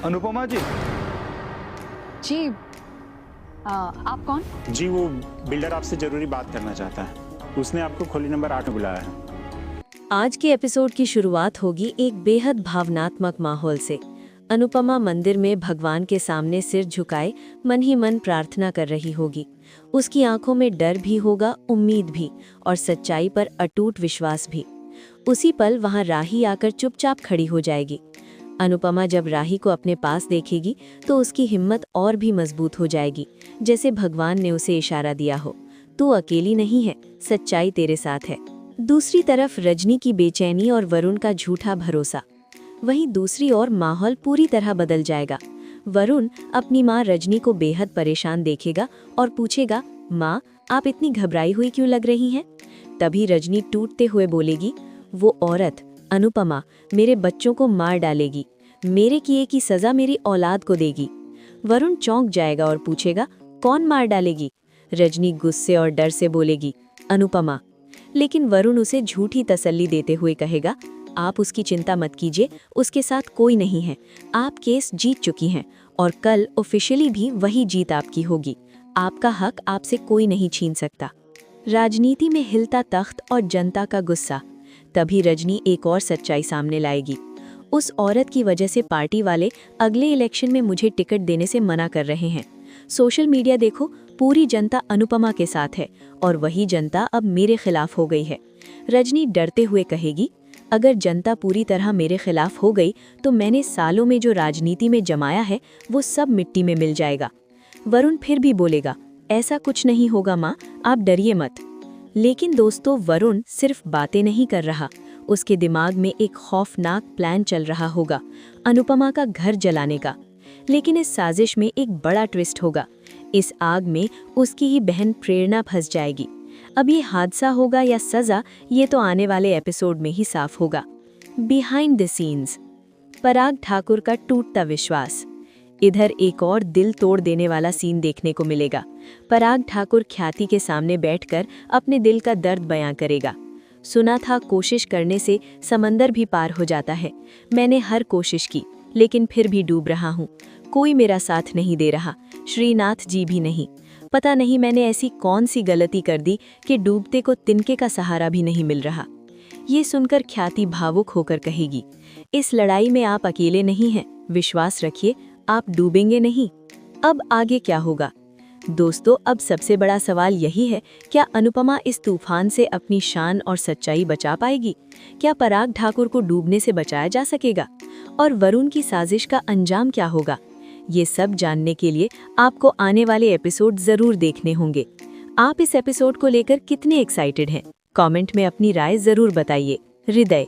अनुपमा जी। जी आप कौन? जी वो बिल्डर आपसे जरूरी बात करना चाहता है। उसने आपको खोली नंबर 8 में बुलाया है। आज के एपिसोड की शुरुआत होगी एक बेहद भावनात्मक माहौल से। अनुपमा मंदिर में भगवान के सामने सिर झुकाए मन ही मन प्रार्थना कर रही होगी। उसकी आंखों में डर भी होगा, उम्मीद भी, और सच्चाई पर अटूट विश्वास भी। उसी पल वहां राही आकर चुपचाप खड़ी हो जाएगी। अनुपमा जब राही को अपने पास देखेगी तो उसकी हिम्मत और भी मजबूत हो जाएगी, जैसे भगवान ने उसे इशारा दिया हो, तू अकेली नहीं है, सच्चाई तेरे साथ है। दूसरी तरफ रजनी की बेचैनी और वरुण का झूठा भरोसा। वहीं दूसरी ओर माहौल पूरी तरह बदल जाएगा। वरुण अपनी माँ रजनी को बेहद परेशान देखेगा और पूछेगा, माँ आप इतनी घबराई हुई क्यों लग रही हैं? तभी रजनी टूटते हुए बोलेगी, वो औरत अनुपमा मेरे बच्चों को मार डालेगी, मेरे किए की सजा मेरी औलाद को देगी। वरुण चौंक जाएगा और पूछेगा, कौन मार डालेगी? रजनी गुस्से और डर से बोलेगी, अनुपमा। लेकिन वरुण उसे झूठी तसल्ली देते हुए कहेगा, आप उसकी चिंता मत कीजिए, उसके साथ कोई नहीं है, आप केस जीत चुकी हैं और कल ऑफिशियली भी वही जीत आपकी होगी। आपका हक आपसे कोई नहीं छीन सकता। राजनीति में हिलता तख्त और जनता का गुस्सा। तभी रजनी एक और सच्चाई सामने लाएगी। उस औरत की वजह से पार्टी वाले अगले इलेक्शन में मुझे टिकट देने से मना कर रहे हैं। सोशल मीडिया देखो, पूरी जनता अनुपमा के साथ है और वही जनता अब मेरे खिलाफ हो गई है। रजनी डरते हुए कहेगी, अगर जनता पूरी तरह मेरे खिलाफ हो गई तो मैंने सालों में जो राजनीति में जमाया है वो सब मिट्टी में मिल जाएगा। वरुण फिर भी बोलेगा, ऐसा कुछ नहीं होगा माँ, आप डरिए मत। लेकिन दोस्तों, वरुण सिर्फ बातें नहीं कर रहा, उसके दिमाग में एक खौफनाक प्लान चल रहा होगा, अनुपमा का घर जलाने का। लेकिन इस साजिश में एक बड़ा ट्विस्ट होगा। इस आग में उसकी ही बहन प्रेरणा फंस जाएगी। अब ये हादसा होगा या सजा, ये तो आने वाले एपिसोड में ही साफ होगा। बिहाइंड द सीन्स, पराग ठाकुर का टूटता विश्वास। इधर एक और दिल तोड़ देने वाला सीन देखने को मिलेगा। पराग ठाकुर ख्याति के सामने बैठकर अपने दिल का दर्द बयां करेगा। सुना था कोशिश करने से समंदर भी पार हो जाता है। मैंने हर कोशिश की, लेकिन फिर भी डूब रहा हूँ। कोई मेरा साथ नहीं दे रहा, श्रीनाथ जी भी नहीं। पता नहीं मैंने ऐसी कौन सी गलती कर दी कि डूबते को तिनके का सहारा भी नहीं मिल रहा। ये सुनकर ख्याति भावुक होकर कहेगी, इस लड़ाई में आप अकेले नहीं हैं, विश्वास रखिए, आप डूबेंगे नहीं। अब आगे क्या होगा? दोस्तों, अब सबसे बड़ा सवाल यही है, क्या अनुपमा इस तूफान से अपनी शान और सच्चाई बचा पाएगी? क्या पराग ठाकुर को डूबने से बचाया जा सकेगा? और वरुण की साजिश का अंजाम क्या होगा? ये सब जानने के लिए आपको आने वाले एपिसोड जरूर देखने होंगे। आप इस एपिसोड को लेकर कितने एक्साइटेड हैं? कमेंट में अपनी राय जरूर बताइए। हृदय।